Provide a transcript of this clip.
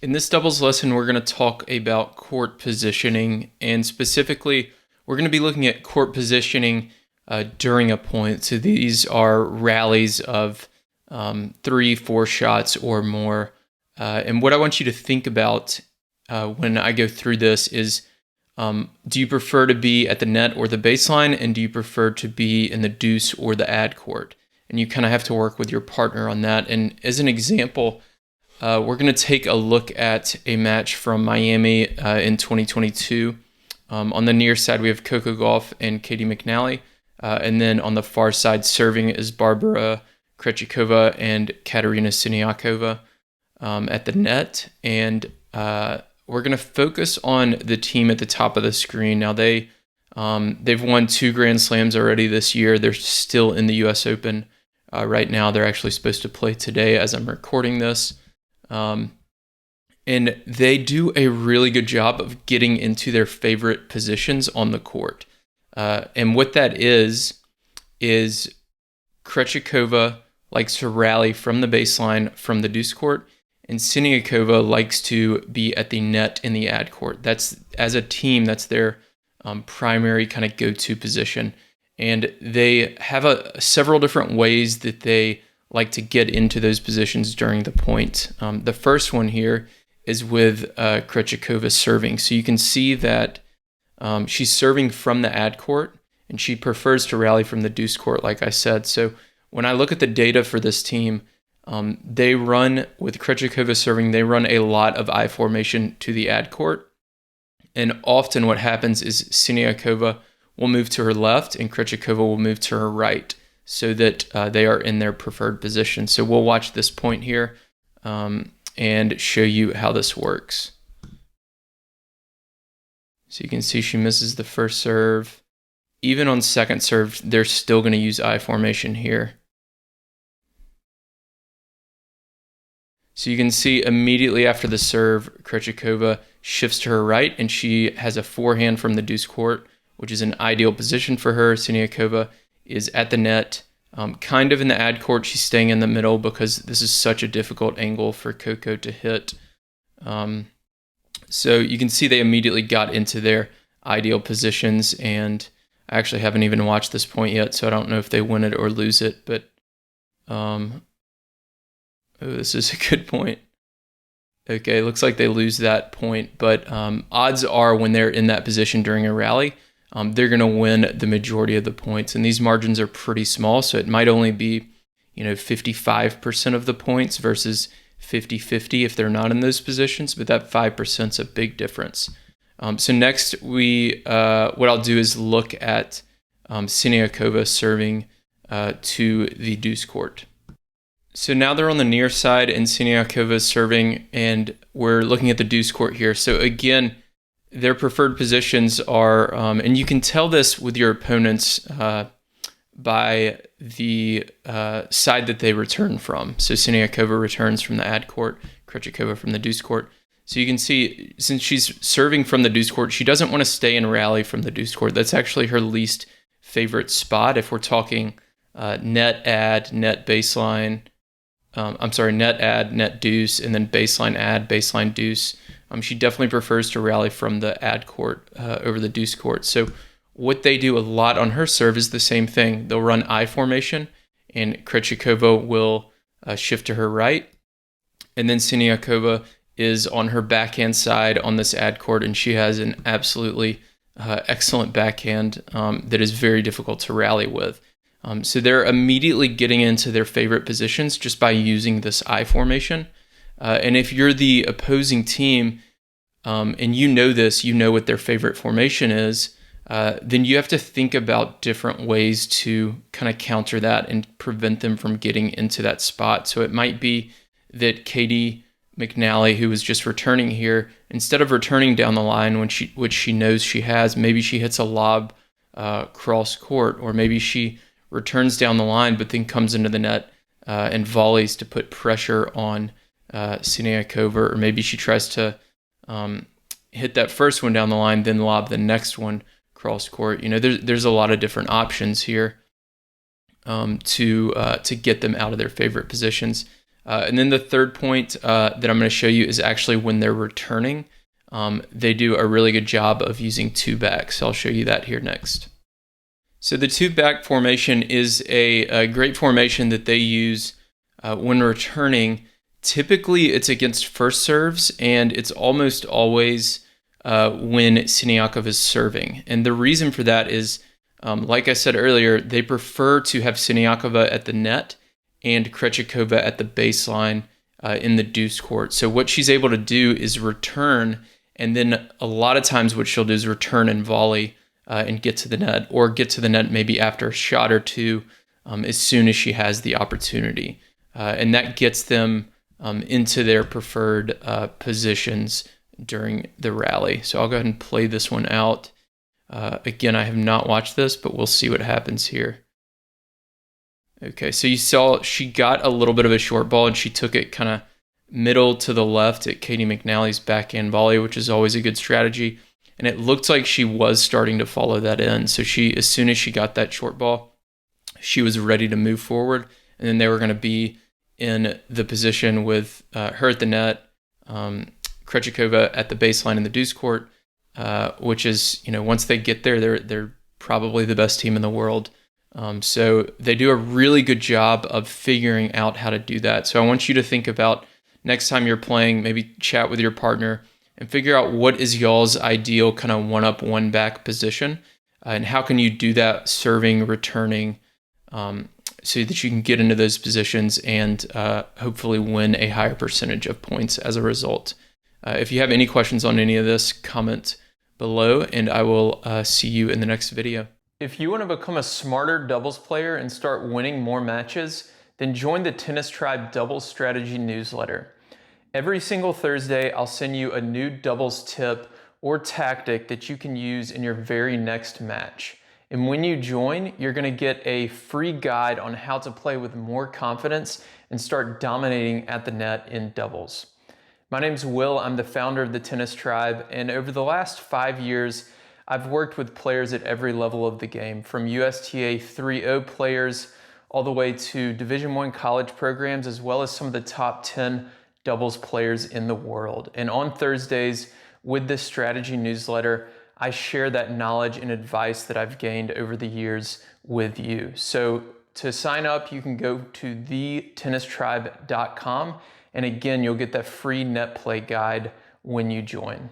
In this doubles lesson, we're going to talk about court positioning, and specifically, we're going to be looking at court positioning during a point. So these are rallies of 3-4 shots or more. And what I want you to think about when I go through this is, do you prefer to be at the net or the baseline, and do you prefer to be in the deuce or the ad court? And you kind of have to work with your partner on that. And as an example, we're going to take a look at a match from Miami in 2022. On the near side, we have Coco Gauff and Katie McNally. And then on the far side, serving is Barbara Krejcikova and Katerina Siniakova at the net. And we're going to focus on the team at the top of the screen. Now, they've won 2 Grand Slams already this year. They're still in the U.S. Open right now. They're actually supposed to play today as I'm recording this. And they do a really good job of getting into their favorite positions on the court. And what that is Krejcikova likes to rally from the baseline from the deuce court, and Siniakova likes to be at the net in the ad court. That's, as a team, that's their primary kind of go-to position. And they have several different ways that they like to get into those positions during the point. The first one here is with Krejcikova serving. So you can see that she's serving from the ad court, and she prefers to rally from the deuce court, like I said. So when I look at the data for this team, they run, with Krejcikova serving, they run a lot of I formation to the ad court. And often what happens is Siniakova will move to her left and Krejcikova will move to her right, so that they are in their preferred position. So we'll watch this point here and show you how this works. So you can see she misses the first serve. Even on second serve, they're still going to use I formation here. So you can see immediately after the serve, Krejcikova shifts to her right, and she has a forehand from the deuce court, which is an ideal position for her. Siniakova is at the net, kind of in the ad court. She's staying in the middle because this is such a difficult angle for Coco to hit. So you can see they immediately got into their ideal positions, and I actually haven't even watched this point yet, so I don't know if they win it or lose it, but this is a good point. Okay, looks like they lose that point, but odds are when they're in that position during a rally, they're going to win the majority of the points. And these margins are pretty small, so it might only be 55% of the points versus 50-50 if they're not in those positions, but that 5% is a big difference. So next, what I'll do is look at Siniakova serving to the deuce court. So now they're on the near side and Siniakova is serving, and we're looking at the deuce court here. So again, their preferred positions are, and you can tell this with your opponents by the side that they return from. So Siniakova returns from the ad court, Krejcikova from the deuce court. So you can see, since she's serving from the deuce court, she doesn't want to stay and rally from the deuce court. That's actually her least favorite spot if we're talking net ad, net baseline. Net ad, net deuce, and then baseline ad, baseline deuce. She definitely prefers to rally from the ad court over the deuce court. So what they do a lot on her serve is the same thing. They'll run I formation, and Krejcikova will shift to her right. And then Siniakova is on her backhand side on this ad court, and she has an absolutely excellent backhand that is very difficult to rally with. So they're immediately getting into their favorite positions just by using this I formation. And if you're the opposing team and you know this, you know what their favorite formation is, then you have to think about different ways to kind of counter that and prevent them from getting into that spot. So it might be that Katie McNally, who was just returning here, instead of returning down the line, which she knows she has, maybe she hits a lob cross court, or maybe she returns down the line, but then comes into the net and volleys to put pressure on Siniakova, or maybe she tries to hit that first one down the line, then lob the next one cross court. There's a lot of different options here to get them out of their favorite positions. And then the third point that I'm going to show you is actually when they're returning. They do a really good job of using two back. So I'll show you that here next. So the two back formation is a great formation that they use when returning. Typically it's against first serves, and it's almost always when Siniakov is serving. And the reason for that is, like I said earlier, they prefer to have Siniakova at the net and Krejcikova at the baseline in the deuce court. So what she's able to do is return, and then a lot of times what she'll do is return and volley and get to the net, or get to the net maybe after a shot or two as soon as she has the opportunity. And that gets them into their preferred positions during the rally. So I'll go ahead and play this one out. Again, I have not watched this, but we'll see what happens here. Okay, so you saw she got a little bit of a short ball, and she took it kind of middle to the left at Katie McNally's backhand volley, which is always a good strategy. And it looked like she was starting to follow that in. So she, as soon as she got that short ball, she was ready to move forward. And then they were going to be in the position with her at the net, Krejcikova at the baseline in the deuce court, which is, once they get there, they're probably the best team in the world. So they do a really good job of figuring out how to do that. So I want you to think about next time you're playing, maybe chat with your partner and figure out what is y'all's ideal kind of one up, one back position, and how can you do that serving, returning, so that you can get into those positions and hopefully win a higher percentage of points as a result. If you have any questions on any of this, comment below, and I will see you in the next video. If you want to become a smarter doubles player and start winning more matches, then join the Tennis Tribe Doubles Strategy newsletter. Every single Thursday, I'll send you a new doubles tip or tactic that you can use in your very next match. And when you join, you're going to get a free guide on how to play with more confidence and start dominating at the net in doubles. My name's Will, I'm the founder of the Tennis Tribe, and over the last 5 years, I've worked with players at every level of the game, from USTA 3.0 players all the way to Division I college programs, as well as some of the top 10 doubles players in the world. And on Thursdays, with this strategy newsletter, I share that knowledge and advice that I've gained over the years with you. So to sign up, you can go to thetennistribe.com. And again, you'll get that free net play guide when you join.